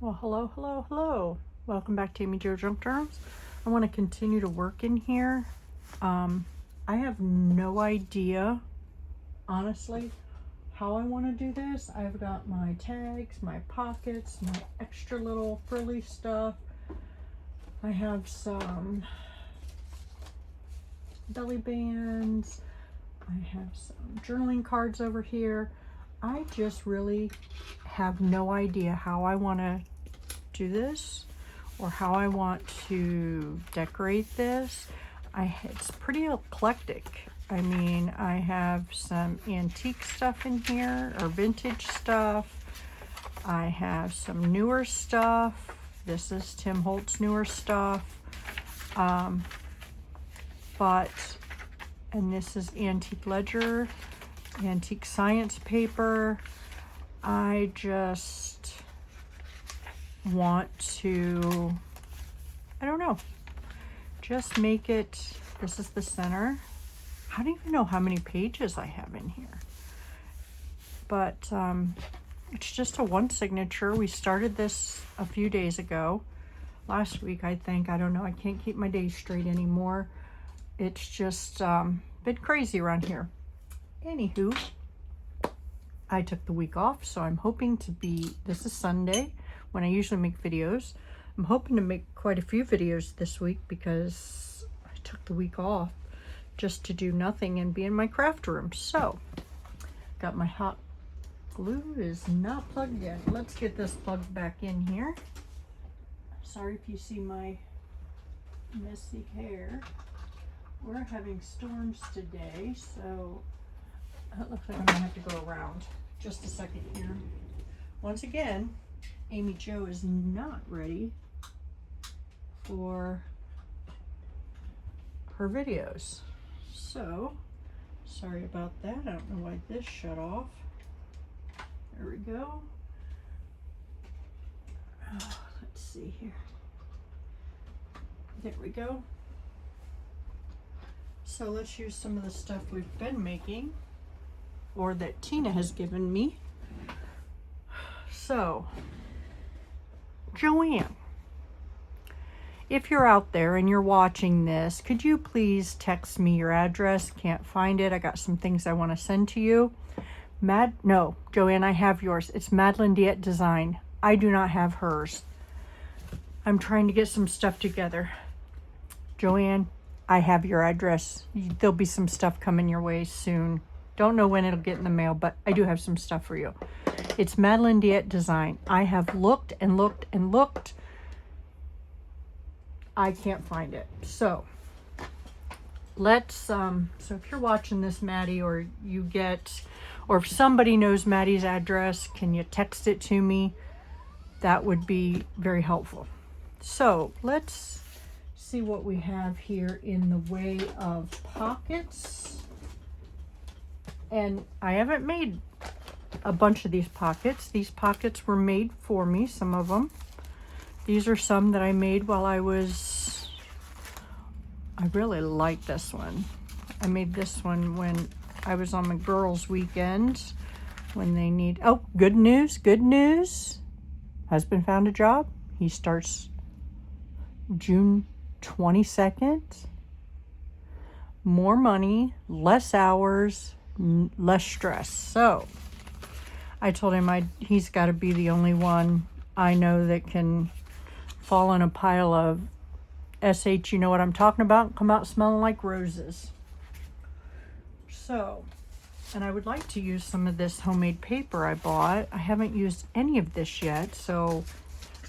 Well, hello, hello, hello. Welcome back to Amy Jo Junk Journals. I want to continue to work in here. I have no idea, honestly, how I want to do this. I've got my tags, my pockets, my extra little frilly stuff. I have some belly bands. I have some journaling cards over here. I just really have no idea how I want to do this or how I want to decorate this. It's pretty eclectic. I mean, I have some antique stuff in here, or vintage stuff. I have some newer stuff. This is Tim Holtz newer stuff. And this is Antique Ledger, Antique Science paper. I just want to, I don't know, just make it, this is the center. I don't even know how many pages I have in here. But it's just a one signature. We started this a few days ago. Last week, I think. I don't know. I can't keep my days straight anymore. It's just been crazy around here. Anywho, I took the week off, so I'm hoping to be, this is Sunday when I usually make videos. I'm hoping to make quite a few videos this week because I took the week off just to do nothing and be in my craft room. So, got my hot glue is not plugged in. Let's get this plugged back in here. Sorry if you see my messy hair. We're having storms today, so it looks like I'm gonna have to go around. Just a second here. Once again, Amy Jo is not ready for her videos. So, sorry about that. I don't know why this shut off. There we go. Oh, let's see here. There we go. So let's use some of the stuff we've been making, or that Tina has given me. So, Joanne, if you're out there and you're watching this, could you please text me your address? Can't find it. I got some things I want to send to you. No, Joanne, I have yours. It's Madeline Diet Design. I do not have hers. I'm trying to get some stuff together. Joanne, I have your address. There'll be some stuff coming your way soon. Don't know when it'll get in the mail, but I do have some stuff for you. It's Madeline Diet Design. I have looked and looked and looked. I can't find it. So so if you're watching this, Maddie, or if somebody knows Maddie's address, can you text it to me? That would be very helpful. So let's see what we have here in the way of pockets. And I haven't made a bunch of these pockets. These pockets were made for me, some of them. These are some that I made while I really like this one. I made this one when I was on my girls' weekend, when they need, oh, good news, good news. Husband found a job. He starts June 22nd. More money, less hours, less stress. So I told him he's got to be the only one I know that can fall in a pile of SH, you know what I'm talking about, come out smelling like roses. So, and I would like to use some of this homemade paper I bought. I haven't used any of this yet, so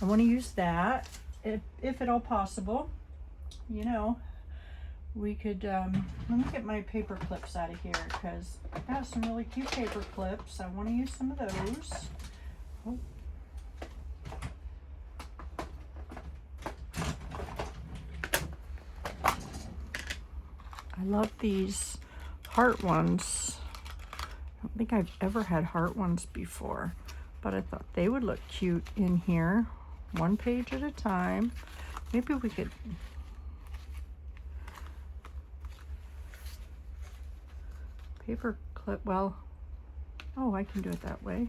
I want to use that if at all possible. You know, we could, let me get my paper clips out of here because I've got some really cute paper clips. I want to use some of those. Oh. I love these heart ones. I don't think I've ever had heart ones before, but I thought they would look cute in here. One page at a time. Maybe we could paper clip, well, oh, I can do it that way.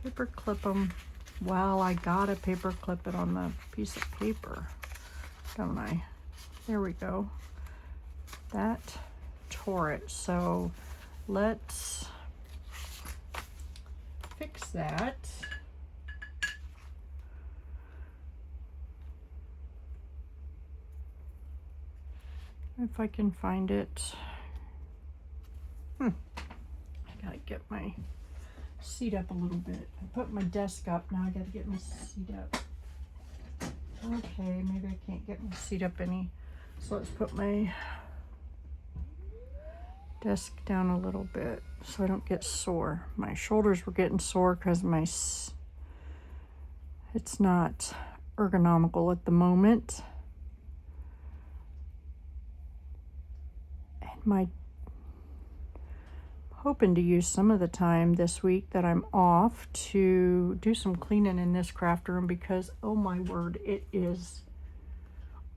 Paper clip them Well, I gotta paper clip it on the piece of paper, don't I? There we go. That tore it, so let's fix that. If I can find it. I gotta get my seat up a little bit. I put my desk up, now I gotta get my seat up. Okay, maybe I can't get my seat up any. So let's put my desk down a little bit so I don't get sore. My shoulders were getting sore because it's not ergonomical at the moment. And I'm hoping to use some of the time this week that I'm off to do some cleaning in this craft room because, oh my word, it is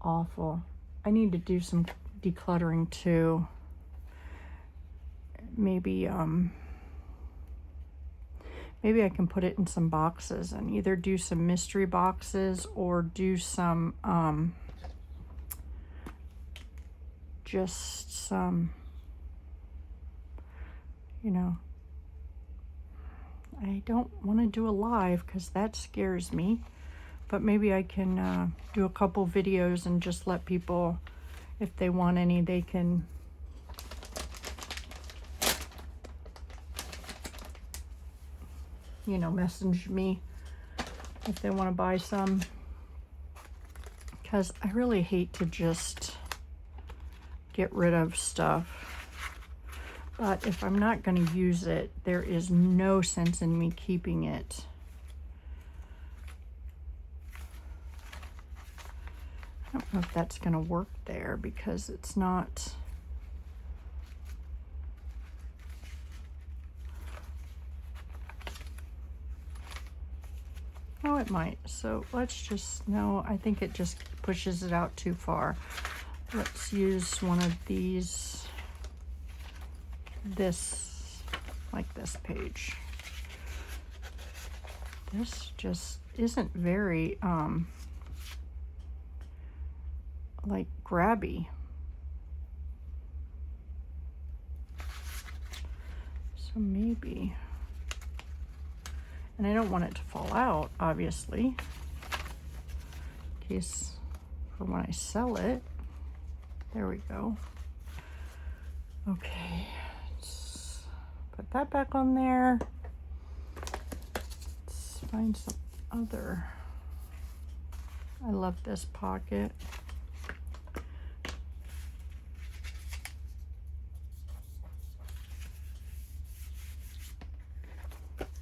awful. I need to do some decluttering too. Maybe maybe I can put it in some boxes and either do some mystery boxes or do some just some, you know, I don't want to do a live because that scares me, but maybe I can do a couple videos and just let people, if they want any, they can message me if they want to buy some, because I really hate to just get rid of stuff. But if I'm not going to use it, there is no sense in me keeping it. I don't know if that's going to work there because it's not. Oh, it might. So let's just, no, I think it just pushes it out too far. Let's use one of these, like this page. This just isn't very, like grabby. So maybe. And I don't want it to fall out, obviously, in case for when I sell it. There we go. Okay, let's put that back on there. Let's find some other. I love this pocket.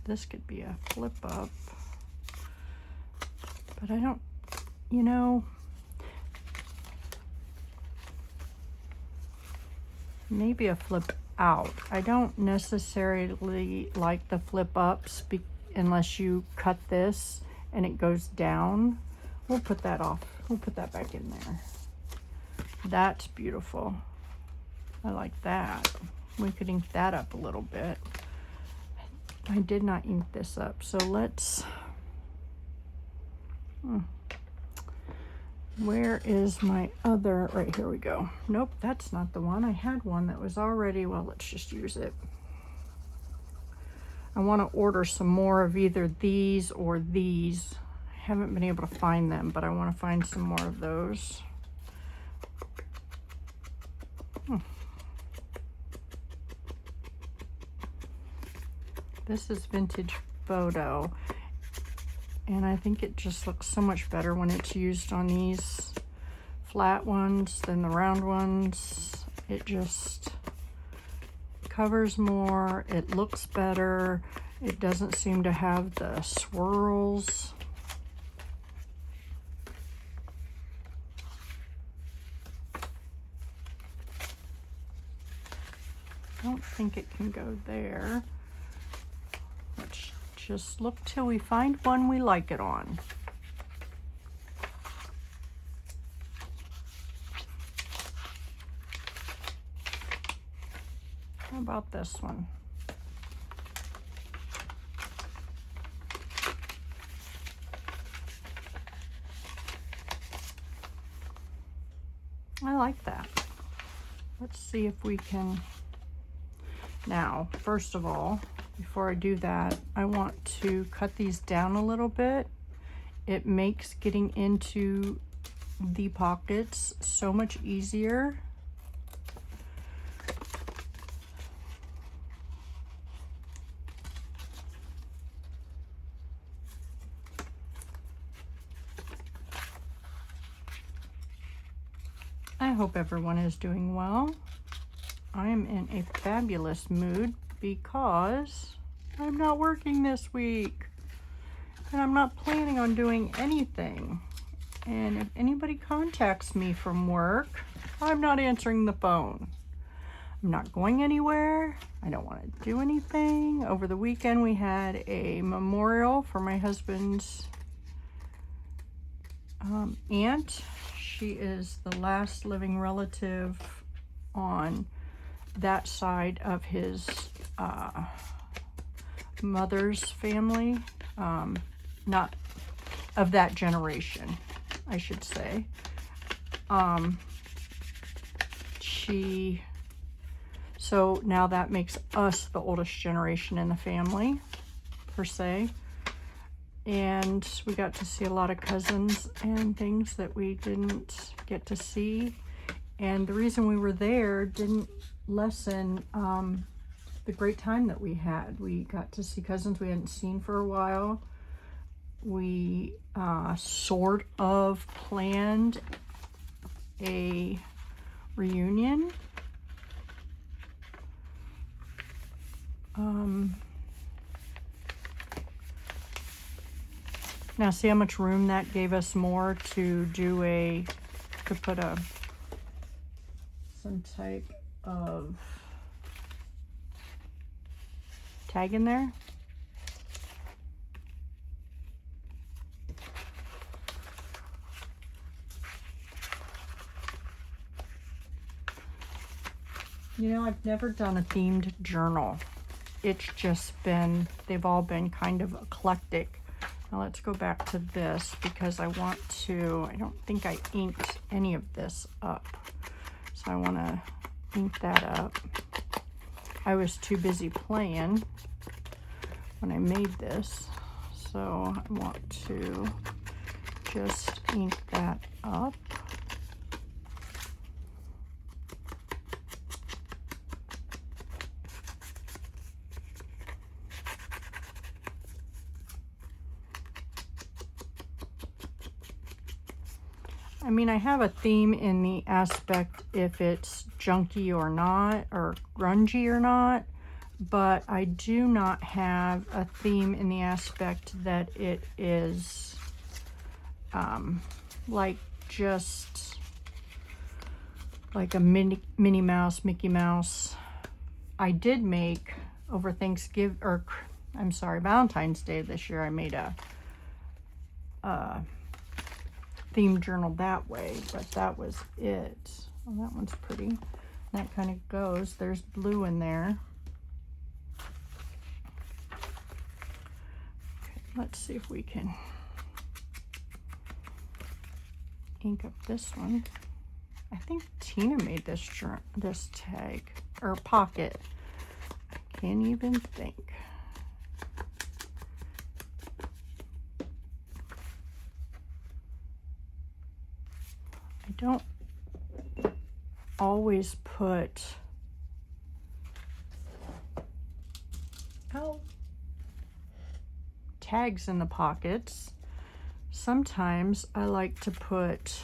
This could be a flip up, but I don't, maybe a flip out. I don't necessarily like the flip ups unless you cut this and it goes down. We'll put that off. We'll put that back in there. That's beautiful. I like that. We could ink that up a little bit. I did not ink this up, so let's, where is my other, right here we go. Nope, that's not the one. I had one that was already, well, let's just use it. I want to order some more of either these or these. I haven't been able to find them, but I want to find some more of those. This is Vintage Photo, and I think it just looks so much better when it's used on these flat ones than the round ones. It just covers more, it looks better, it doesn't seem to have the swirls. I don't think it can go there. Let's just look till we find one we like it on. How about this one? I like that. Let's see if we can. Now, first of all, before I do that, I want to cut these down a little bit. It makes getting into the pockets so much easier. I hope everyone is doing well. I am in a fabulous mood because I'm not working this week and I'm not planning on doing anything. And if anybody contacts me from work, I'm not answering the phone. I'm not going anywhere. I don't want to do anything. Over the weekend, we had a memorial for my husband's aunt. She is the last living relative on that side of his mother's family, not of that generation, I should say. So now that makes us the oldest generation in the family, per se. And we got to see a lot of cousins and things that we didn't get to see. And the reason we were there didn't lessen the great time that we had. We got to see cousins we hadn't seen for a while. We sort of planned a reunion. Now see how much room that gave us more to do to put some type of tag in there. You know, I've never done a themed journal. It's just been, they've all been kind of eclectic. Now let's go back to this because I don't think I inked any of this up. So I want to ink that up. I was too busy playing when I made this. So I want to just ink that up. I mean, I have a theme in the aspect if it's junky or not, or grungy or not, but I do not have a theme in the aspect that it is like just like a Minnie Mouse, Mickey Mouse. I did make over Thanksgiving, or I'm sorry, Valentine's Day this year, I made a theme journal that way, but that was it. Well, that one's pretty. That kind of goes. There's blue in there. Okay, let's see if we can ink up this one. I think Tina made this tag or pocket. I can't even think. I don't always put tags in the pockets. Sometimes I like to put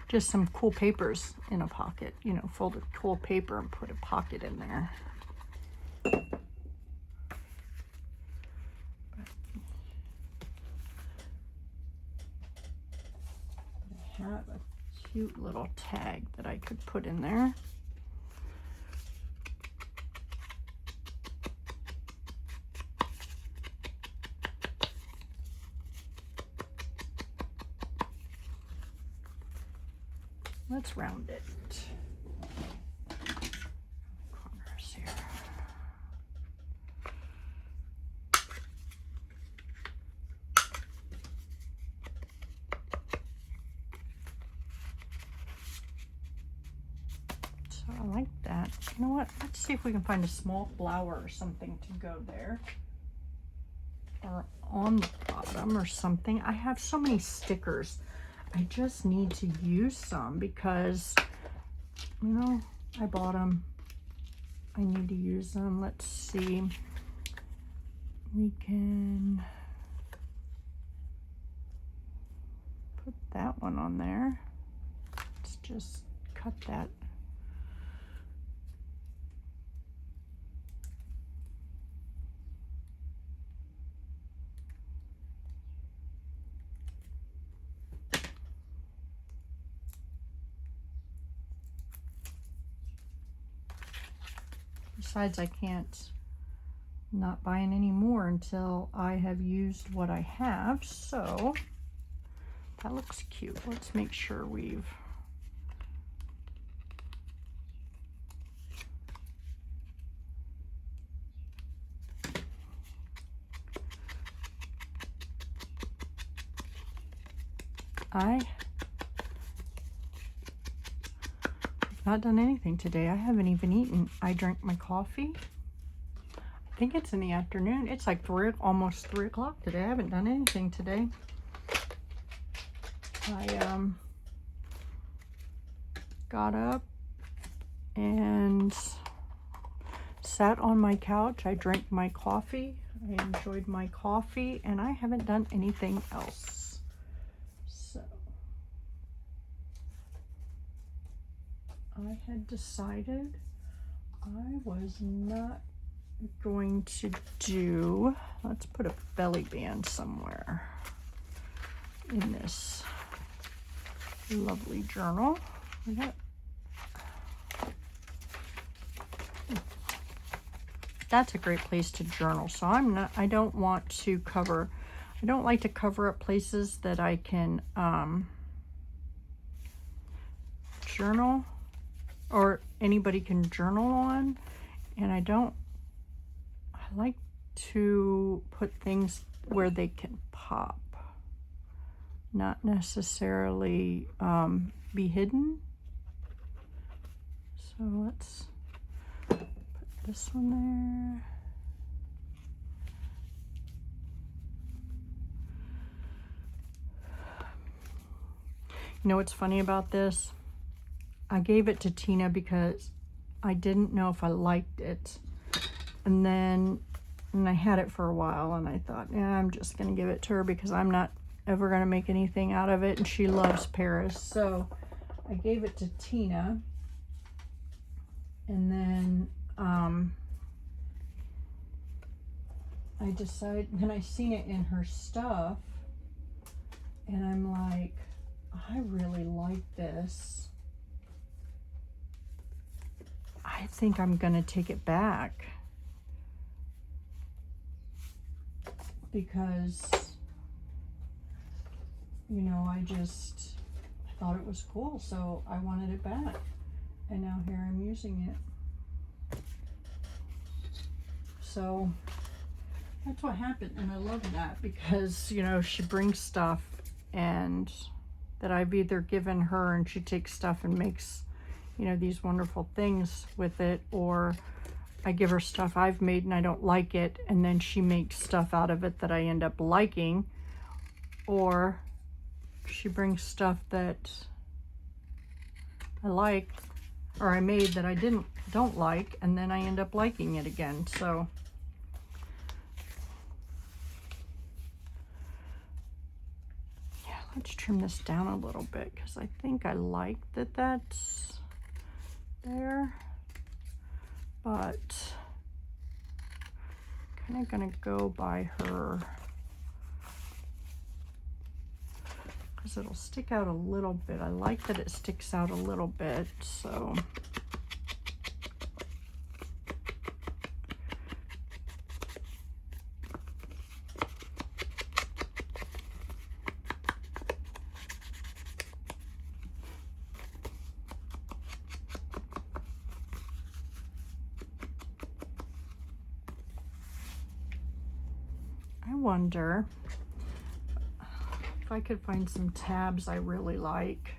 just some cool papers in a pocket, you know, folded cool paper and put a pocket in there. I have a cute little tag that I could put in there. Let's round it. Corners here. You know what? Let's see if we can find a small flower or something to go there. Or on the bottom or something. I have so many stickers. I just need to use some because, you know, I bought them. I need to use them. Let's see. We can put that one on there. Let's just cut that. Besides, I can't not buying any more until I have used what I have. So that looks cute. Let's make sure we've I've not done anything today. I haven't even eaten. I drank my coffee. I think it's in the afternoon. It's like almost 3 o'clock today. I haven't done anything today. I got up and sat on my couch. I drank my coffee. I enjoyed my coffee, and I haven't done anything else. So I had decided I was not going to do, let's put a belly band somewhere in this lovely journal. That's a great place to journal. So I don't want to cover, I don't like to cover up places that I can journal or anybody can journal on. And I like to put things where they can pop, not necessarily be hidden. So let's put this one there. You know what's funny about this? I gave it to Tina because I didn't know if I liked it. And I had it for a while and I thought, yeah, I'm just gonna give it to her because I'm not ever gonna make anything out of it, and she loves Paris. So I gave it to Tina, and then I decided, then I seen it in her stuff, and I'm like, I really like this. I think I'm gonna take it back because, you know, I thought it was cool, so I wanted it back, and now here I'm using it. So that's what happened, and I love that because, you know, she brings stuff and that I've either given her and she takes stuff and makes, you know, these wonderful things with it, or I give her stuff I've made and I don't like it, and then she makes stuff out of it that I end up liking, or she brings stuff that I like or I made that I don't like, and then I end up liking it again. So yeah, let's trim this down a little bit because I think I like that that's there, but kind of gonna go by her because it'll stick out a little bit. I like that it sticks out a little bit, so I wonder if I could find some tabs I really like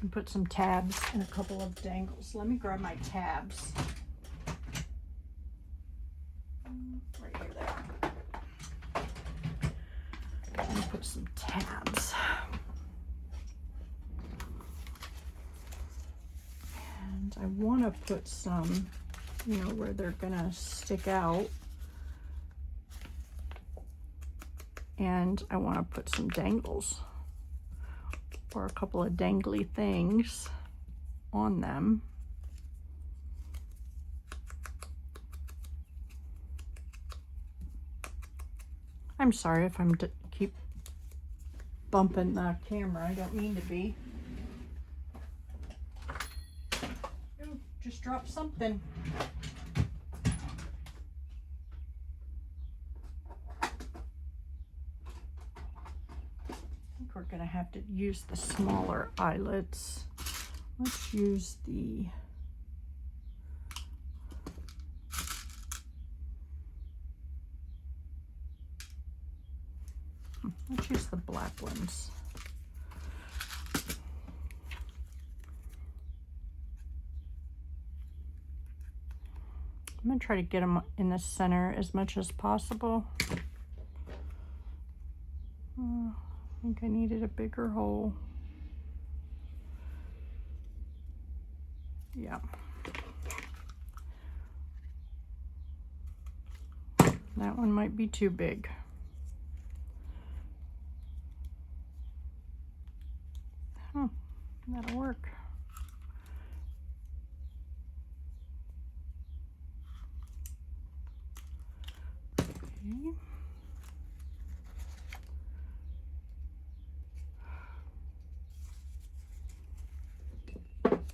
and put some tabs and a couple of dangles. Let me grab my tabs. Right here, there. I'm gonna put some tabs. And I want to put some, you know, where they're gonna stick out. And I want to put some dangles or a couple of dangly things on them. I'm sorry if I'm keep bumping the camera. I don't mean to be. Ooh, just dropped something. We're gonna have to use the smaller eyelets. Let's use the black ones. I'm gonna try to get them in the center as much as possible. I think I needed a bigger hole. Yeah. That one might be too big. Huh, that'll work. Okay.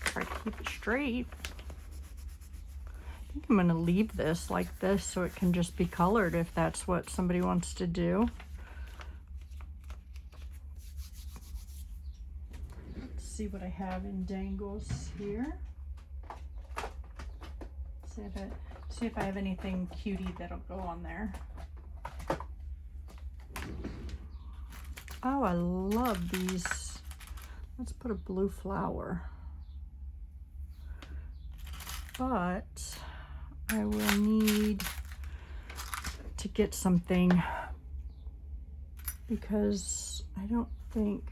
Try to keep it straight. I think I'm going to leave this like this so it can just be colored if that's what somebody wants to do. Let's see what I have in dangles here. See if I have anything cutie that'll go on there. Oh, I love these. Let's put a blue flower. But I will need to get something because I don't think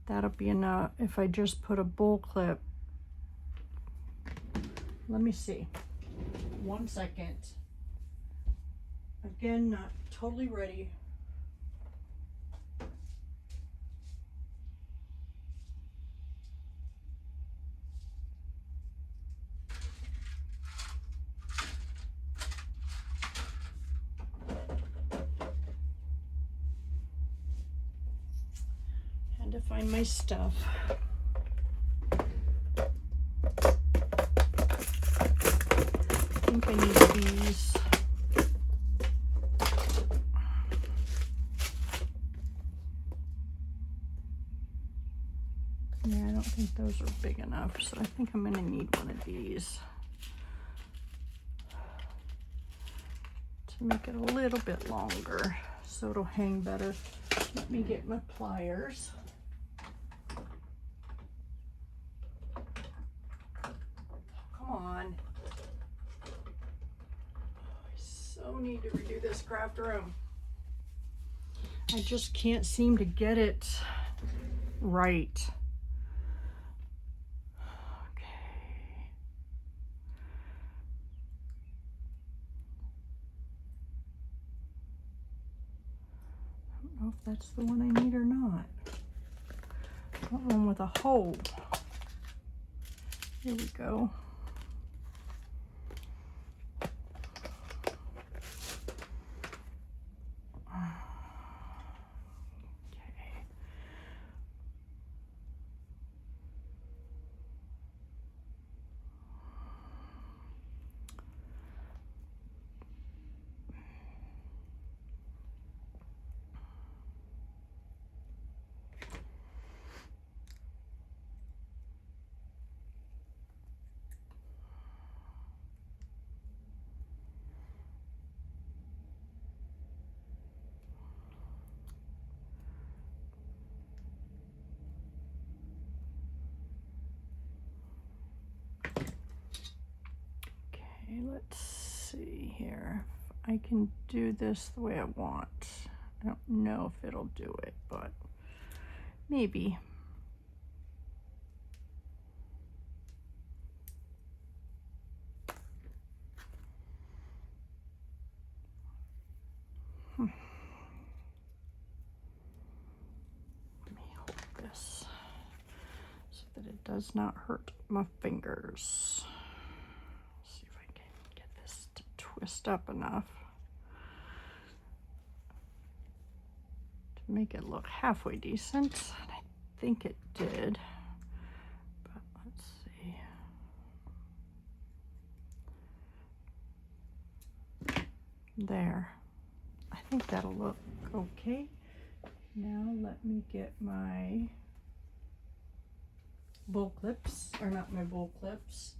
that'll be enough if I just put a bowl clip. Let me see. 1 second. Again, not totally ready. And to find my stuff. I think I need these. Yeah, I don't think those are big enough, so I think I'm gonna need one of these to make it a little bit longer so it'll hang better. Let me get my pliers. Come on. I so need to redo this craft room. I just can't seem to get it right. I don't know if that's the one I need or not. That one with a hole. Here we go. let's see here. If I can do this the way I want. I don't know if it'll do it, but maybe. Let me hold this so that it does not hurt my fingers. See if I can get this to twist up enough to make it look halfway decent. And I think it did, but let's see. There. I think that'll look okay. Now let me get my bowl clips, or not my bowl clips.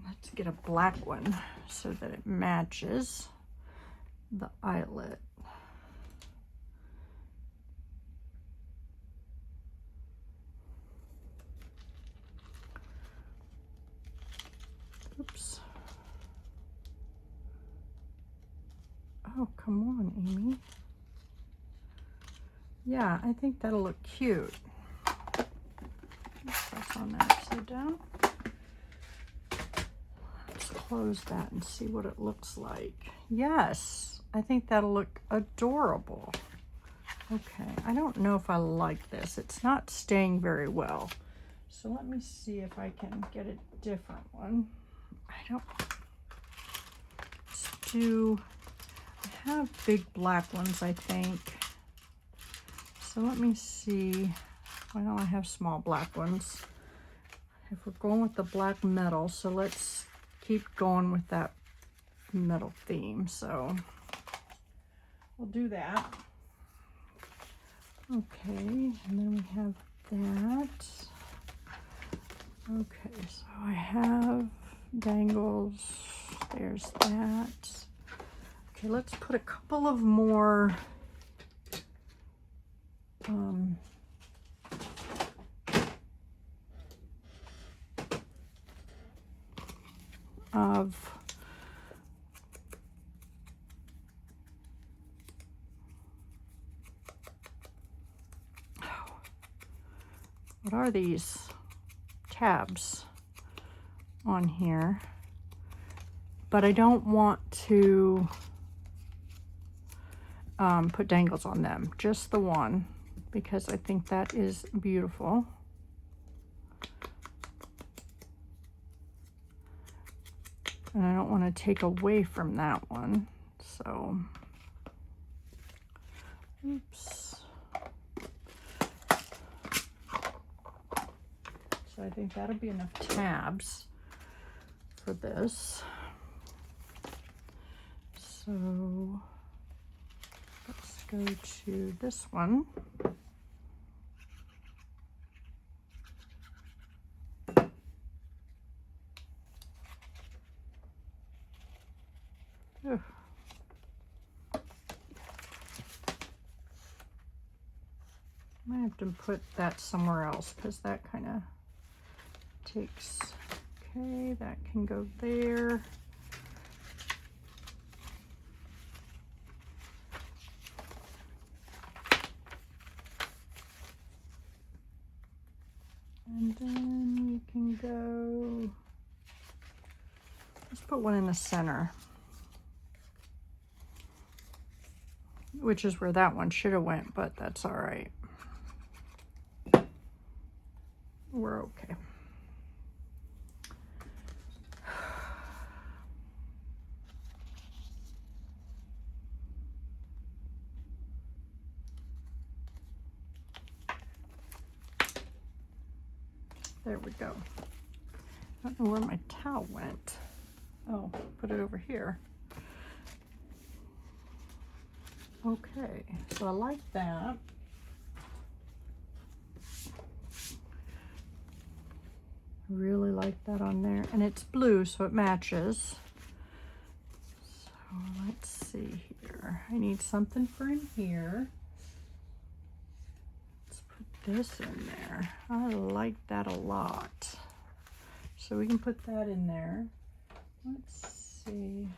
Let's get a black one so that it matches the eyelet. Oops. Oh, come on, Amy. Yeah, I think that'll look cute. Press on that upside down. Let's close that and see what it looks like. Yes, I think that'll look adorable. Okay, I don't know if I like this. It's not staying very well. So let me see if I can get a different one. I have big black ones, I think. So let me see. Well, I have small black ones. If we're going with the black metal, so let's keep going with that metal theme. So we'll do that. Okay, and then we have that. Okay, so I have dangles. There's that. Okay, let's put a couple of more what are these tabs on here? But I don't want to put dangles on them, just the one, because I think that is beautiful. And I don't want to take away from that one, so, oops. So I think that'll be enough tabs for this. So let's go to this one. Ugh. I have to put that somewhere else because that kind of takes, okay, that can go there. And then you can go, let's put one in the center, which is where that one should have went, but that's all right. We're okay. There we go. I don't know where my towel went. Oh, put it over here. Okay, so I like that. Really like that on there. And it's blue, so it matches. So let's see here. I need something for in here. this in there. I like that a lot. So we can put that in there. Let's see.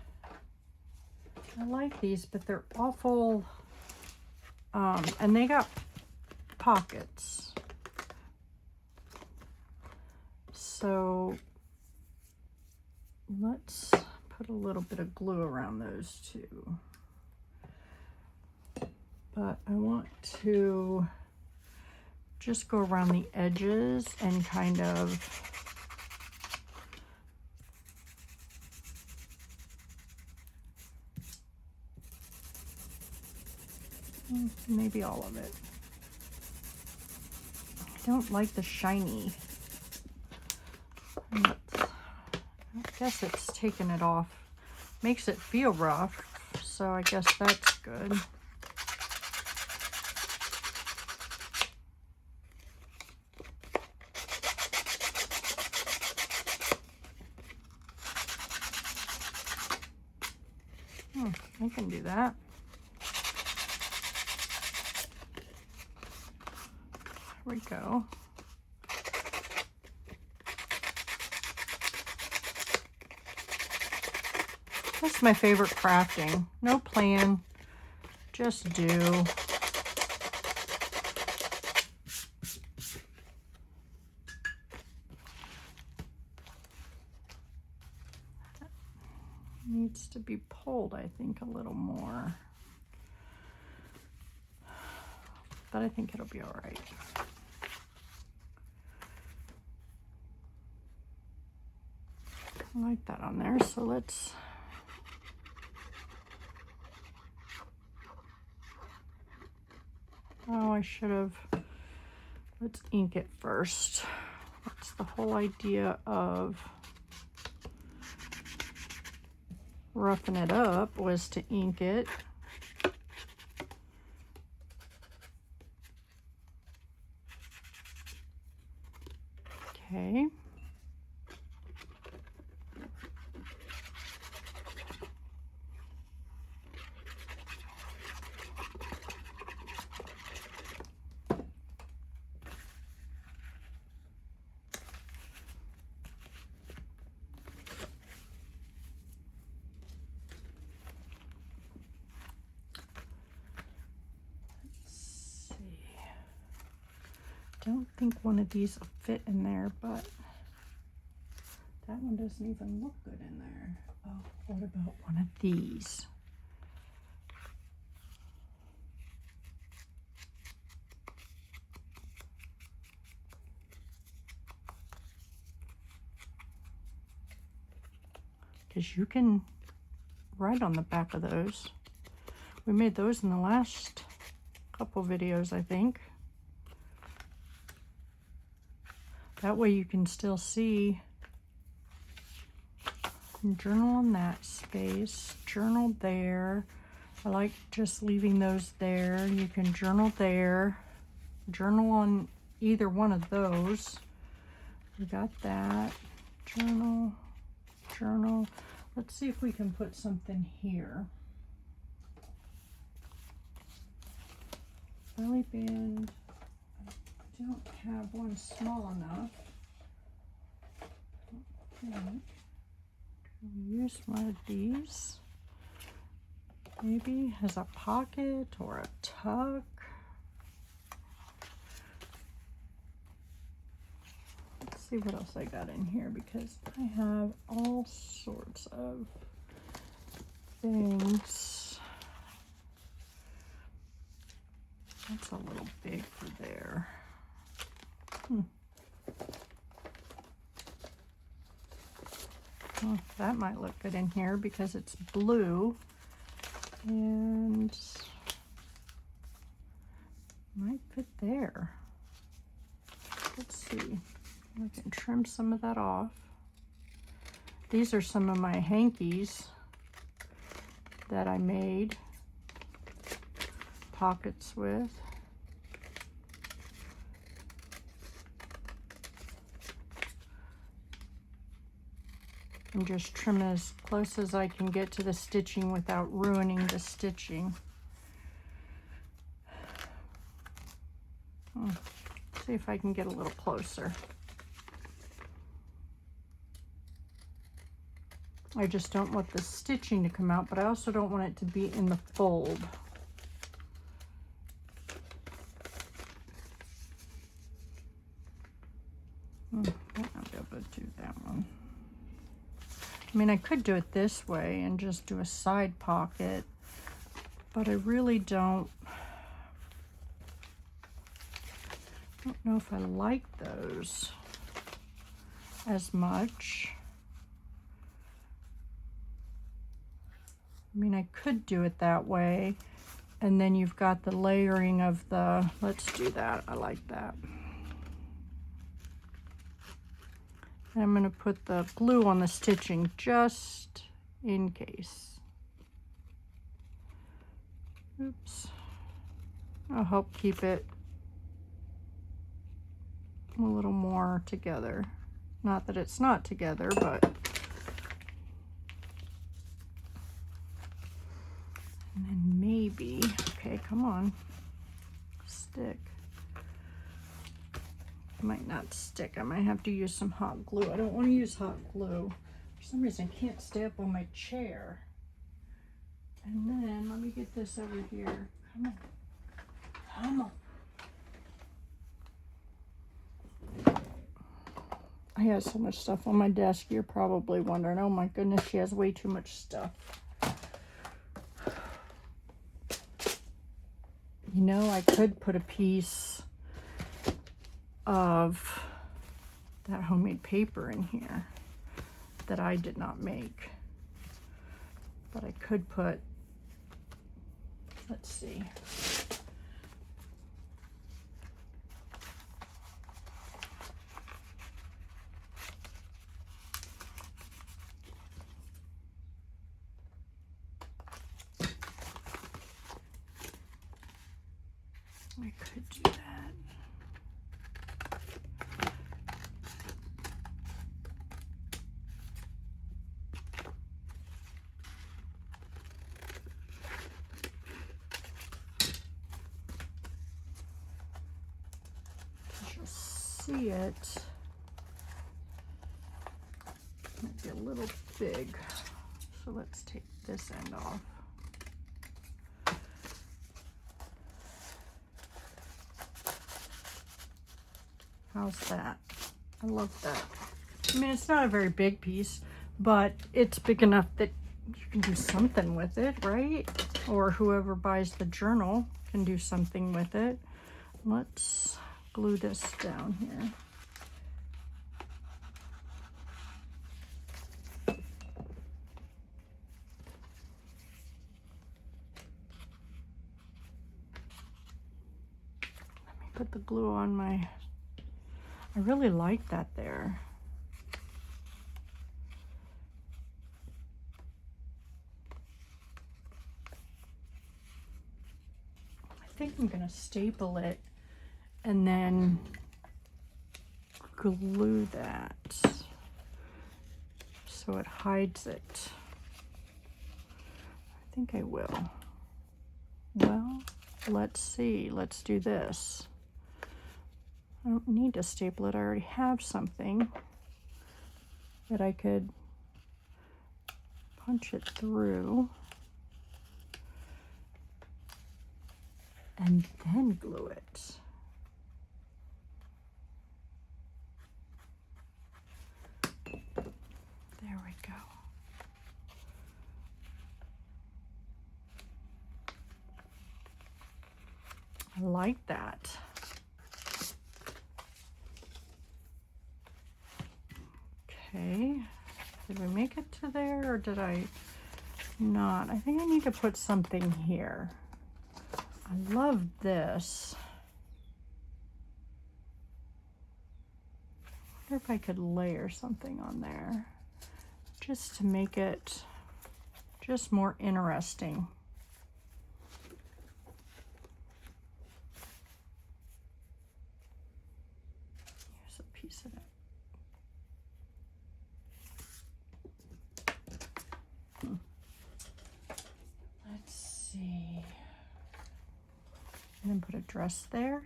I like these, but they're awful, and they got pockets. So let's put a little bit of glue around those two. But I want to just go around the edges and kind of maybe all of it. I don't like the shiny. I guess it's taking it off. Makes it feel rough, so I guess that's good. I can do that. There we go. That's my favorite crafting. No plan, just do. Needs to be pulled, I think, a little more. But I think it'll be all right. I like that on there, so let's I should have, let's ink it first. That's the whole idea of roughing it up, was to ink it. Okay. Don't think one of these will fit in there, but that one doesn't even look good in there. Oh, what about one of these? Because you can write on the back of those. We made those in the last couple videos, I think. That way you can still see. Journal on that space, journal there. I like just leaving those there. You can journal there, journal on either one of those. We got that. Journal, journal. Let's see if we can put something here. Belly band. I don't have one small enough. Okay. Can we use one of these? Maybe as a pocket or a tuck. Let's see what else I got in here, because I have all sorts of things. That's a little big for there. Well, that might look good in here because it's blue and might fit there. Let's see. I can trim some of that off. These are some of my hankies that I made pockets with. I'm just trimming as close as I can get to the stitching without ruining the stitching. See if I can get a little closer. I just don't want the stitching to come out, but I also don't want it to be in the fold. Might not be able to do that one. I mean, I could do it this way and just do a side pocket, but I really don't know if I like those as much. I mean, I could do it that way, and then you've got the layering of the, let's do that, I like that. And I'm going to put the glue on the stitching just in case. Oops. I'll help keep it a little more together. Not that it's not together, but. And then maybe, okay, come on, stick. Might not stick. I might have to use some hot glue. I don't want to use hot glue. For some reason, I can't stay up on my chair. And then, let me get this over here. Come on. Come on. I have so much stuff on my desk. You're probably wondering, oh my goodness, she has way too much stuff. You know, I could put a piece of that homemade paper in here that I did not make, but I could put, let's see, I could do that. You'll see it. Might be a little big, so let's take this end off. How's that? I love that. I mean, it's not a very big piece, but it's big enough that you can do something with it, right? Or whoever buys the journal can do something with it. Let's glue this down here. Let me put the glue on my, I really like that there. I think I'm gonna staple it and then glue that so it hides it. I think I will. Well, let's see. Let's do this. I don't need to staple it. I already have something that I could punch it through and then glue it. There we go. I like that. Okay, did we make it to there or did I not? I think I need to put something here. I love this. I wonder if I could layer something on there just to make it just more interesting. Here's a piece of it. Let's see. And then put a dress there.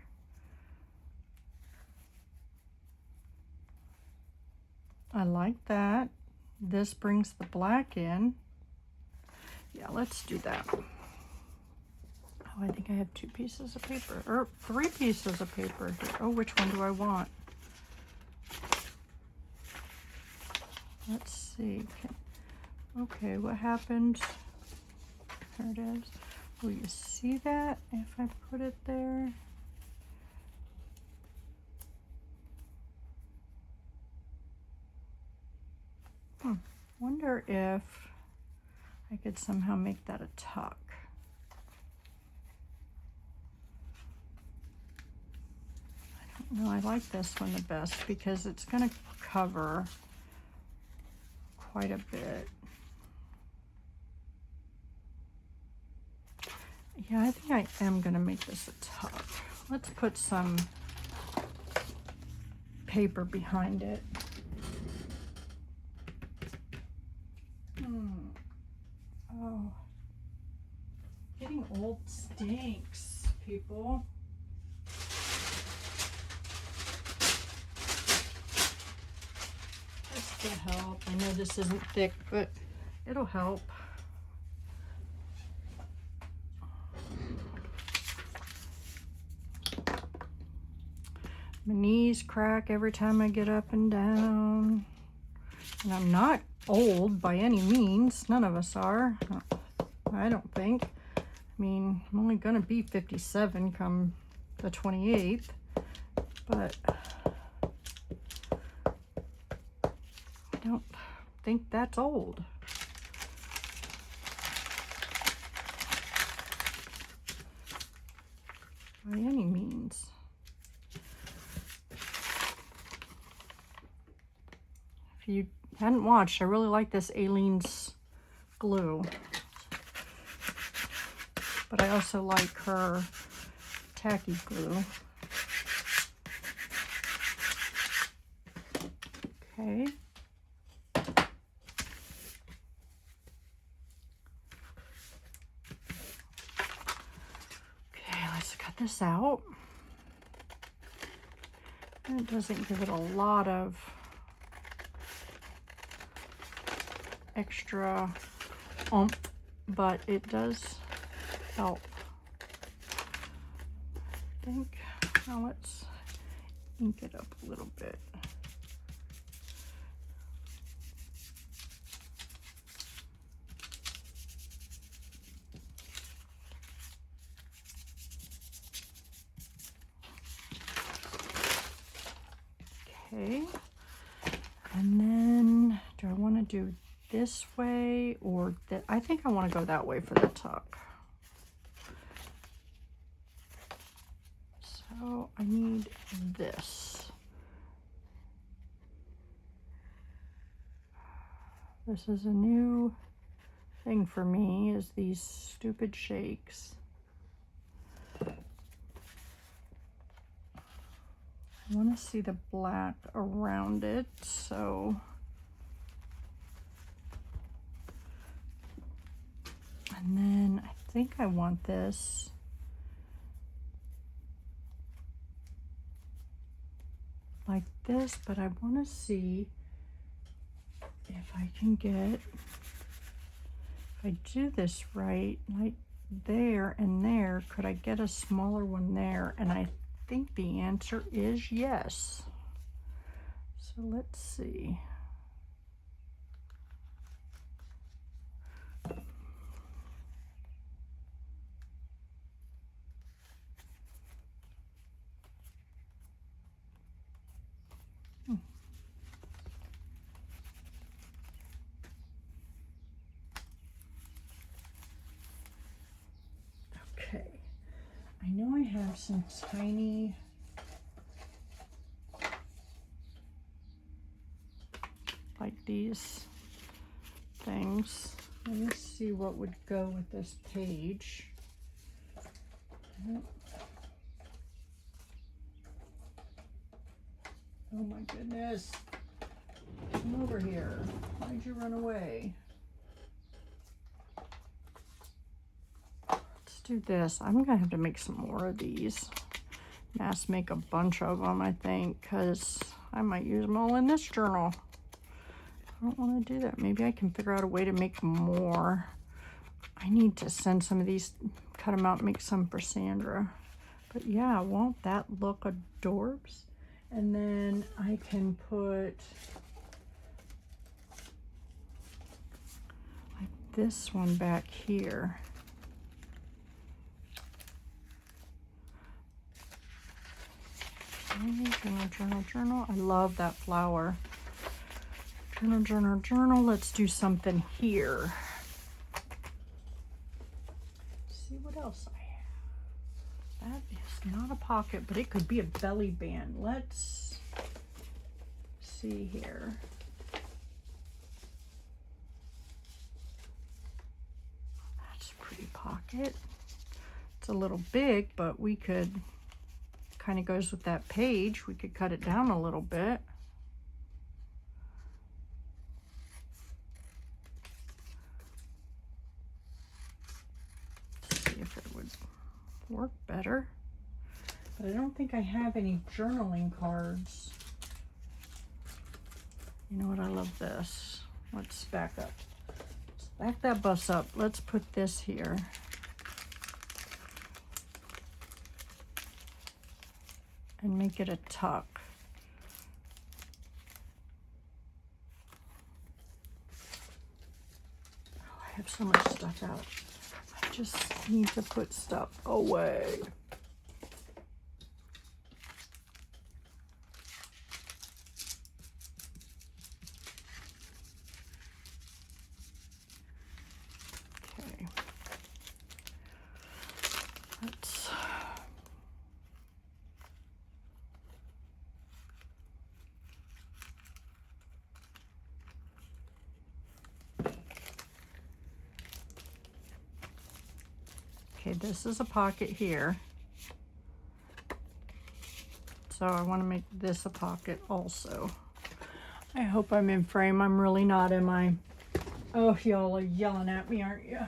I like that. This brings the black in. Yeah, let's do that. Oh, I think I have 2 pieces of paper, or 3 pieces of paper here. Oh, which one do I want? Let's see. Okay, what happened? There it is. Will you see that if I put it there? Wonder if I could somehow make that a tuck. I don't know, I like this one the best because it's gonna cover quite a bit. Yeah, I think I am gonna make this a tuck. Let's put some paper behind it. Oh, getting old stinks, people. This will help. I know this isn't thick, but it'll help. My knees crack every time I get up and down. And I'm not old by any means. None of us are. I don't think. I mean, I'm only gonna be 57 come the 28th, but I don't think that's old. By any means. If you hadn't watched, I really like this Aleene's glue. But I also like her tacky glue. Okay. Okay, let's cut this out. And it doesn't give it a lot of extra oomph, but it does help. I think. Now let's ink it up a little bit. Okay. And then do I want to do this way or that? I think I want to go that way for the tuck. So I need this. This is a new thing for me, is these stupid shakes. I want to see the black around it, so and then I think I want this like this, but I want to see if I can get, if I do this right, like there and there, could I get a smaller one there? And I think the answer is yes. So let's see. Okay, I know I have some tiny like these things. Let me see what would go with this page. Oh my goodness. Come over here. Why'd you run away? Let's do this. I'm gonna have to make some more of these. Mass make a bunch of them, I think, because I might use them all in this journal. I don't want to do that. Maybe I can figure out a way to make more. I need to send some of these, cut them out, make some for Sandra. But yeah, won't that look adorbs? And then I can put like this one back here. Journal, journal, journal. I love that flower. Journal, journal, journal. Let's do something here. See what else I have. That is not a pocket, but it could be a belly band. Let's see here. That's a pretty pocket. It's a little big, but we could, kind of goes with that page. We could cut it down a little bit. See if it would work better. But I don't think I have any journaling cards. You know what? I love this. Let's back up. Let's back that bus up. Let's put this here. And make it a tuck. Oh, I have so much stuff out. I just need to put stuff away. Okay. Let's okay, this is a pocket here. So I want to make this a pocket also. I hope I'm in frame. I'm really not, am I? Oh, y'all are yelling at me, aren't you?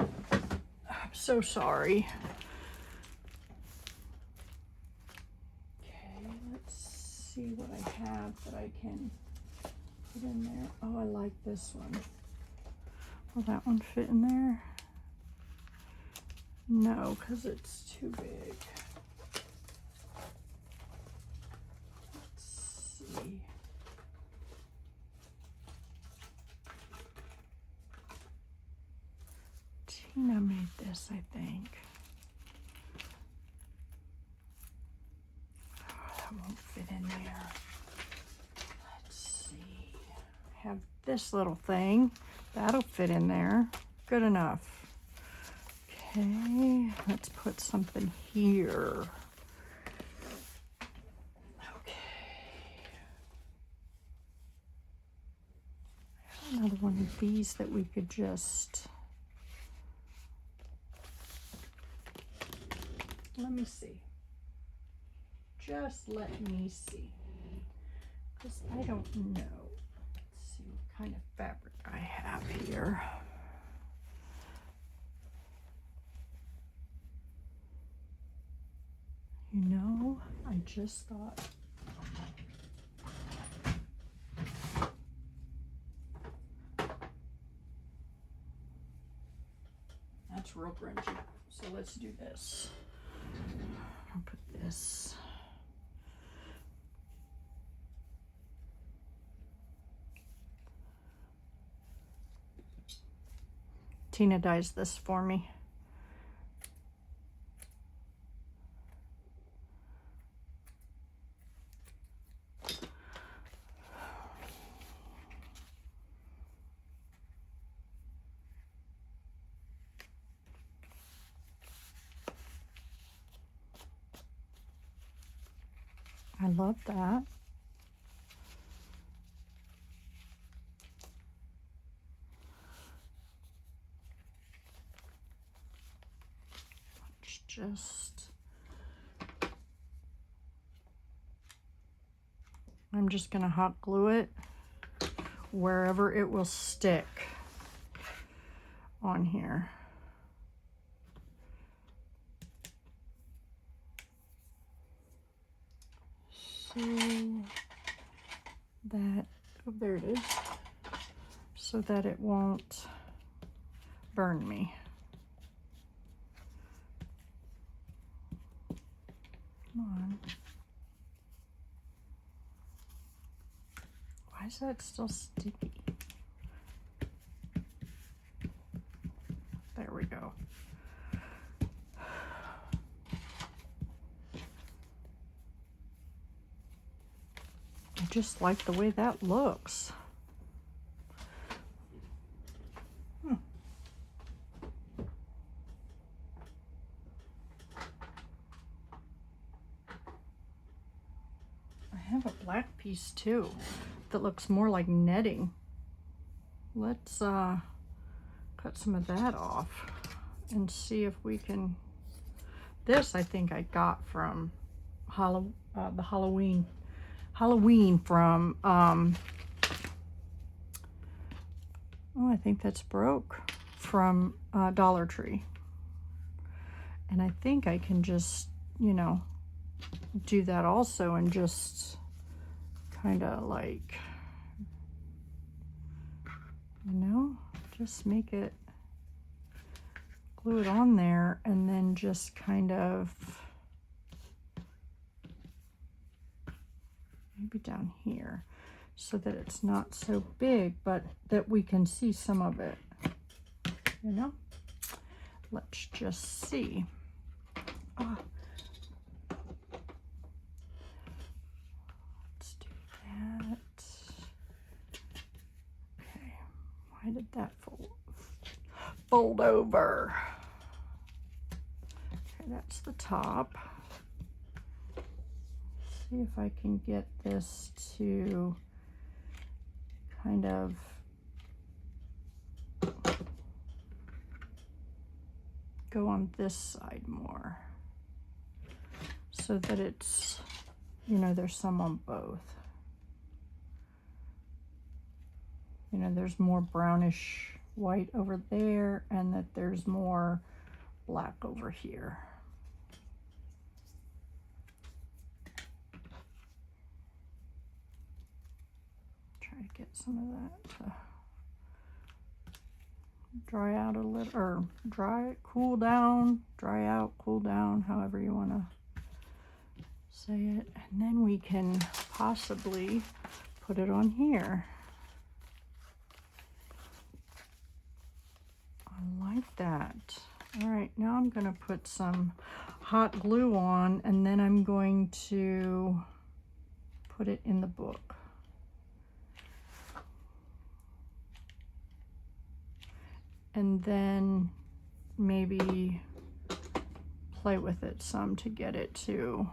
I'm so sorry. Okay, let's see what I have that I can put in there. Oh, I like this one. Will that one fit in there? No, because it's too big. Let's see. Tina made this, I think. Oh, that won't fit in there. Let's see. I have this little thing. That'll fit in there. Good enough. Okay, let's put something here. Okay. I have another one of these that we could just... Let me see. Just let me see. Because I don't know. Let's see what kind of fabric I have here. You know, I just thought. That's real grungy. So let's do this. I'll put this. Tina dyes this for me. I love that. Let's just, I'm just gonna hot glue it wherever it will stick on here. So that Oh, there it is. So that it won't burn me. Come on. Why is that still sticky? There we go. I just like the way that looks. I have a black piece too that looks more like netting. Let's cut some of that off and see if we can. This I think I got from the Halloween from oh, I think that's broke from Dollar Tree. And I think I can just, you know, do that also and just kind of like, you know, just make it, glue it on there, and then just kind of maybe down here so that it's not so big, but that we can see some of it, you know. Let's just see. Let's do that. Okay, why did that fold over? Okay, that's the top. See if I can get this to kind of go on this side more so that it's, you know, there's some on both. You know, there's more brownish white over there and that there's more black over here. Try to get some of that to dry out a little, or cool down, dry out, cool down, however you want to say it. And then we can possibly put it on here. I like that. All right, now I'm going to put some hot glue on, and then I'm going to put it in the book. And then maybe play with it some to get it to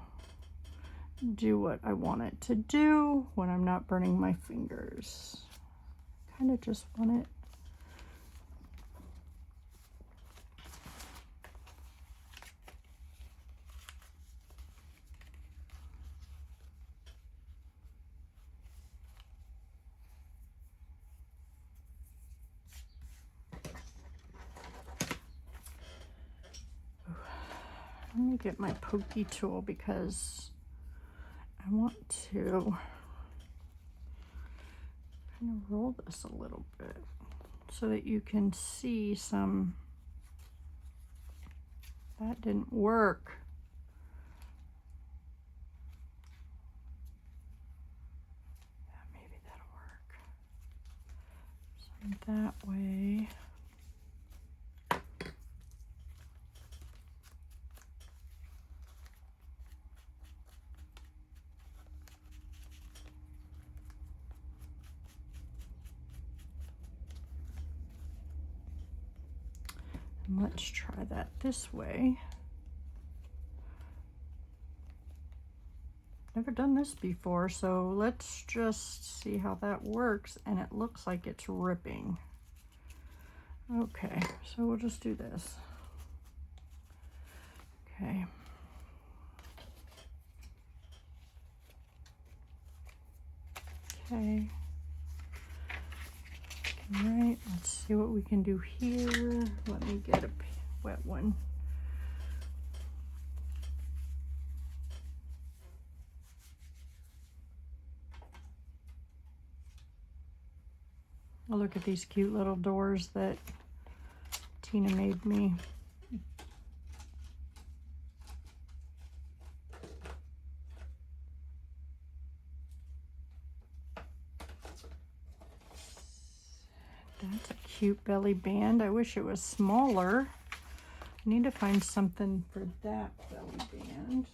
do what I want it to do when I'm not burning my fingers. Kind of just want it. Let me get my pokey tool because I want to kind of roll this a little bit so that you can see some. That didn't work. Yeah, maybe that'll work. Some that way. Let's try that this way. Never done this before, so let's just see how that works. And it looks like it's ripping. Okay, so we'll just do this. Okay. Okay. All right, let's see what we can do here. Let me get a wet one. Oh, look at these cute little doors that Tina made me. That's a cute belly band. I wish it was smaller. I need to find something for that belly band.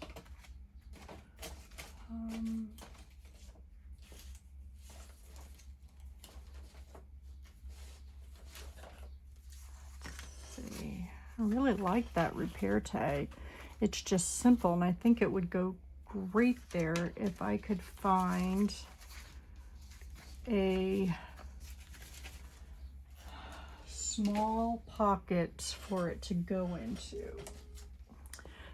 Let's see. I really like that repair tag. It's just simple, and I think it would go great there if I could find a small pocket for it to go into.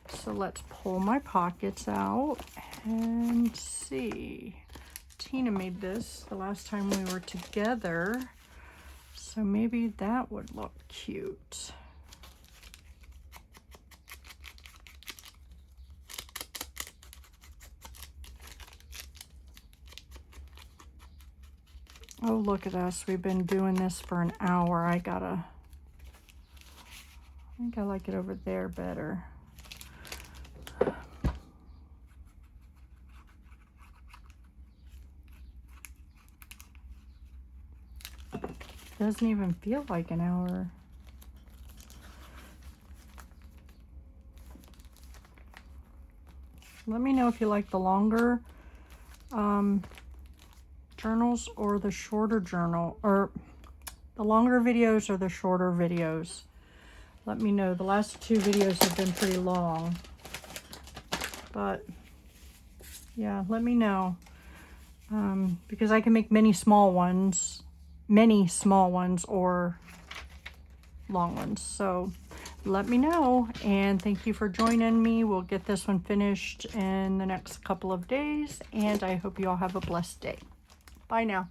So let's pull my pockets out and see. Tina made this the last time we were together, so maybe that would look cute. Oh, look at us. We've been doing this for an hour. I think I like it over there better. Doesn't even feel like an hour. Let me know if you like the longer journals or the shorter journal, or the longer videos or the shorter videos. Let me know. The last two videos have been pretty long, but yeah, let me know, because I can make many small ones or long ones. So let me know, and thank you for joining me. We'll get this one finished in the next couple of days, and I hope you all have a blessed day. Bye now.